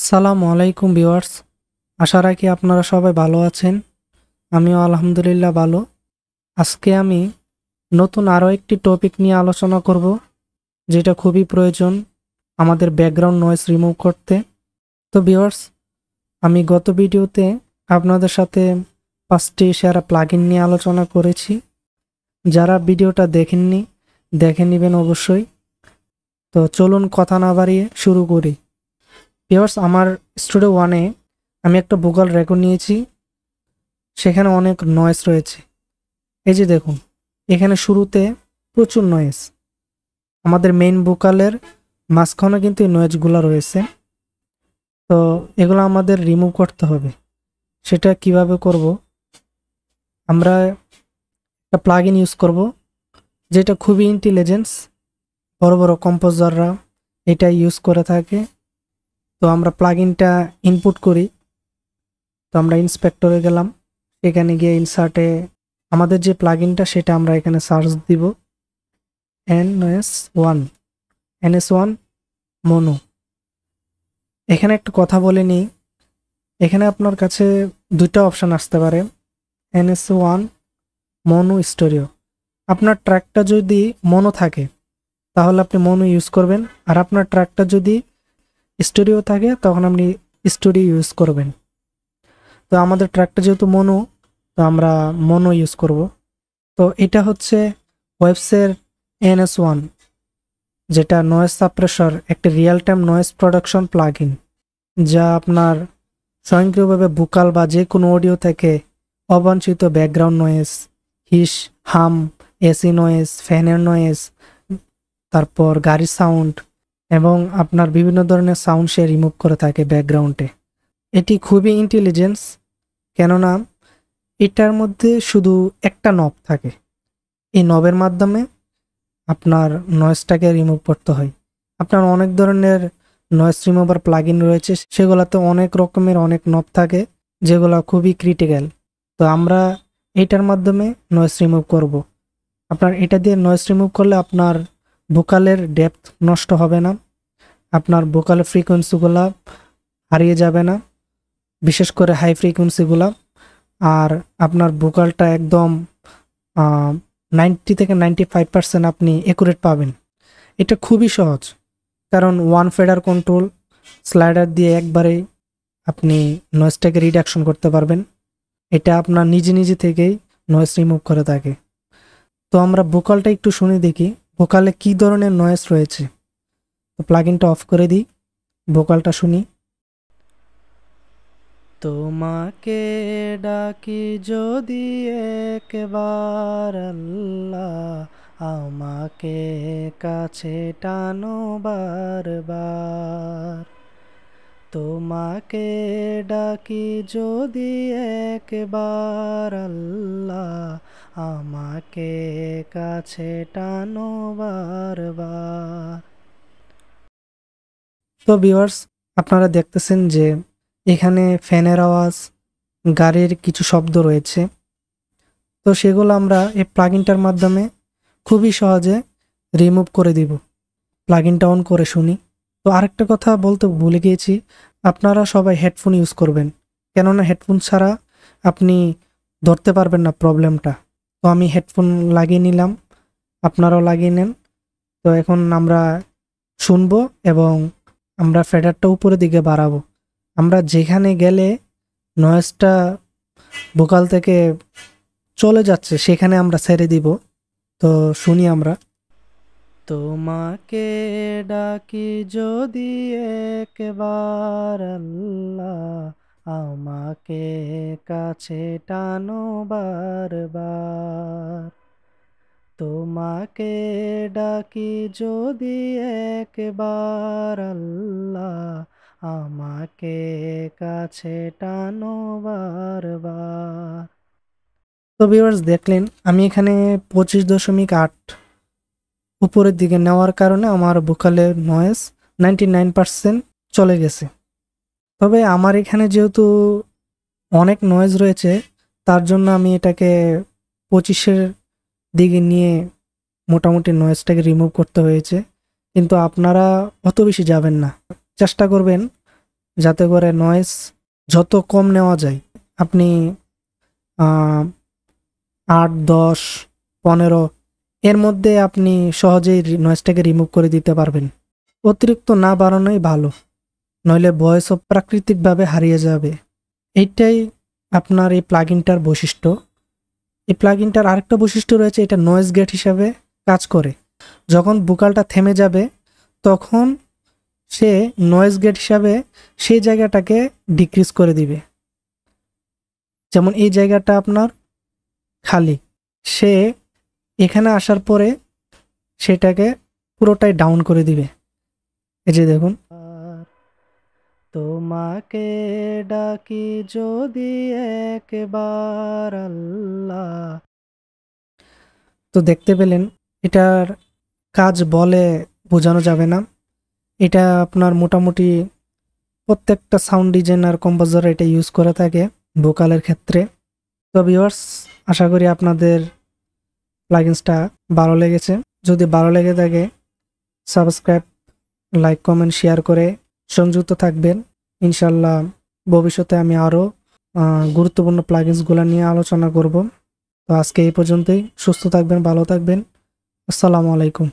সালামু আলাইকুম ভিউয়ার্স। আশা রাখি আপনারা সবাই ভালো আছেন। আমিও আলহামদুলিল্লাহ ভালো। আজকে আমি নতুন আরও একটি টপিক নিয়ে আলোচনা করব, যেটা খুবই প্রয়োজন আমাদের ব্যাকগ্রাউন্ড নয়েজ রিমুভ করতে। তো ভিউয়ার্স, আমি গত ভিডিওতে আপনাদের সাথে 5টি সেরা প্লাগইন নিয়ে আলোচনা করেছি। যারা ভিডিওটা দেখেননি, দেখে নেবেন অবশ্যই। তো চলুন কথা না বাড়িয়ে শুরু করি। ভিউয়ার্স, আমার স্টুডিও ওয়ানে আমি একটা ভোকাল রেকর্ড নিয়েছি। সেখানে অনেক নয়েজ রয়েছে। এই যে দেখুন, এখানে শুরুতে প্রচুর নয়েজ। আমাদের মেইন ভোকালের মাঝখানে কিন্তু এই নয়েজগুলো রয়েছে। তো এগুলো আমাদের রিমুভ করতে হবে। সেটা কিভাবে করব? আমরা একটা প্লাগইন ইউজ করব, যেটা খুবই ইন্টেলিজেন্স। বড় বড় কম্পোজাররা এটা ইউজ করে থাকে। তো আমরা প্লাগইনটা ইনপুট করি। তো আমরা ইন্সপেক্টরে গেলাম, সেখানে গিয়ে ইনসার্টে আমাদের যে প্লাগইনটা সেটা আমরা এখানে সার্চ দিব, NS1 মনো। এখানে একটা কথা বলে নিই, এখানে আপনার কাছে দুইটা অপশন আসতে পারে, NS1 মনো স্টোরিও। আপনার ট্র্যাকটা যদি মনো থাকে তাহলে আপনি মনো ইউজ করবেন, আর আপনার ট্র্যাকটা যদি স্টোরিও থাকে তখন আপনি স্টোরিও ইউজ করবেন। তো আমাদের ট্র্যাকটা যেহেতু মনো, তো আমরা মনো ইউজ করব। তো এটা হচ্ছে ওয়েবসের NS1, যেটা নয়েজ সাপ্রেসর, একটা real time noise production plugin, যা আপনার স্বয়ংক্রিয়ভাবে ভোকাল বা যে কোনো অডিও থেকে অবাঞ্ছিত ব্যাকগ্রাউন্ড নয়েজ, হিস, হাম, এসি নয়েজ, ফ্যানের নয়েজ, তারপর গাড়ির সাউন্ড এবং আপনার বিভিন্ন ধরনের সাউন্ড সে রিমুভ করে থাকে ব্যাকগ্রাউন্ডে। এটি খুবই ইন্টেলিজেন্স, কেননা এটার মধ্যে শুধু একটা নব থাকে। এই নবের মাধ্যমে আপনার নয়েজটাকে রিমুভ করতে হয়। আপনার অনেক ধরনের নয়েজ রিমুভার প্লাগইন রয়েছে, সেগুলোতে অনেক রকমের অনেক নব থাকে, যেগুলো খুবই ক্রিটিক্যাল। তো আমরা এইটার মাধ্যমে নয়েজ রিমুভ করব। আপনার এটা দিয়ে নয়েজ রিমুভ করলে আপনার ভোকালের ডেপথ নষ্ট হবে না, আপনার ভোকালের ফ্রিকোয়েন্সিগুলো হারিয়ে যাবে না, বিশেষ করে হাই ফ্রিকোয়েন্সিগুলো। আর আপনার ভোকালটা একদম 90 থেকে 95% আপনি অ্যাকুরেট পাবেন। এটা খুবই সহজ, কারণ ওয়ান ফেডার কন্ট্রোল স্লাইডার দিয়ে একবারে আপনি নয়েজটাকে রিডাকশন করতে পারবেন। এটা আপনার নিজে নিজে থেকেই নয়েজ রিমুভ করে থাকে। তো আমরা ভোকালটা একটু শুনে দেখি ভোকালে কি ধরনের নয়েজ রয়েছে। তো প্লাগইনটা অফ করে দিই, ভোকালটা শুনি। তোমাকে ডাকি যদি একবার আল্লাহ, আমাকে কাছে টানো বারবার। তোমাকে ডাকি যদি একবার আল্লাহ, আমাকে কাছে টানো বারবার। তো ভিউয়ার্স, আপনারা দেখতেছেন যে এখানে ফ্যানের আওয়াজ, গাড়ির কিছু শব্দ রয়েছে। তো সেগুলো আমরা এই প্লাগইনটার মাধ্যমে খুবই সহজে রিমুভ করে দিব। প্লাগইনটা অন করে শুনি। তো আরেকটা কথা বলতে ভুলে গিয়েছি, আপনারা সবাই হেডফোন ইউজ করবেন, কেননা হেডফোন ছাড়া আপনি ধরতে পারবেন না প্রবলেমটা। তো আমি হেডফোন লাগিয়ে নিলাম, আপনারাও লাগিয়ে নেন। তো এখন আমরা শুনবো এবং আমরা ফেডারটা উপরের দিকে বাড়াবো। আমরা যেখানে গেলে নয়েজটা ভোকাল থেকে চলে যাচ্ছে সেখানে আমরা ছেড়ে দিব। তো শুনি আমরা। তোমাকে ডাকি যদি একবার আল্লাহ, আমাকে কাছে টানো বারবার। তোমাকে ডাকি যদি একবার আল্লাহ, আমাকে কাছে টানো বারবার। তো ভিউয়ার্স, দেখলেন আমি এখানে 25.8 উপরের দিকে নেওয়ার কারণে আমার ভোকালের নয়েজ 99% চলে গেছে। তবে আমার এখানে যেহেতু অনেক নয়েজ রয়েছে, তার জন্য আমি এটাকে 25-এর দিকে নিয়ে মোটামুটি নয়েজটাকে রিমুভ করতে হয়েছে। কিন্তু আপনারা অত বেশি যাবেন না, চেষ্টা করবেন যাতে করে নয়েজ যত কম নেওয়া যায়। আপনি 8, 10, 15 এর মধ্যে আপনি সহজেই নয়েজটাকে রিমুভ করে দিতে পারবেন। অতিরিক্ত না বাড়ানোই ভালো, নইলে ভয়েসও প্রাকৃতিকভাবে হারিয়ে যাবে। এইটাই আপনার এই প্লাগইনটার বৈশিষ্ট্য। এই প্লাগইনটার আরেকটা বৈশিষ্ট্য রয়েছে, এটা নয়েজ গেট হিসাবে কাজ করে। যখন ভোকালটা থেমে যাবে তখন সে নয়েজ গেট হিসাবে সেই জায়গাটাকে ডিক্রিজ করে দিবে। যেমন এই জায়গাটা আপনার খালি, সে এখানে আসার পরে সেটাকে পুরোটাই ডাউন করে দিবে। এই যে দেখুন, তোমাকে ডাকি যদি একবার আল্লাহ। তো দেখতে পেলেন, এটার কাজ বলে বোঝানো যাবে না। এটা আপনার মোটামুটি প্রত্যেকটা সাউন্ড ডিজাইনার কম্পোজার এটা ইউজ করে থাকে ভোকালের ক্ষেত্রে। তো ভিউয়ার্স, আশা করি আপনাদের প্লাগইনসটা ভালো লেগেছে। যদি ভালো লেগে থাকে সাবস্ক্রাইব, লাইক, কমেন্ট, শেয়ার করে সংযুক্ত থাকবেন। ইনশাল্লাহ ভবিষ্যতে আমি আরও গুরুত্বপূর্ণ প্লাগইনসগুলো নিয়ে আলোচনা করব। তো আজকে এই পর্যন্তই। সুস্থ থাকবেন, ভালো থাকবেন। আসসালামু আলাইকুম।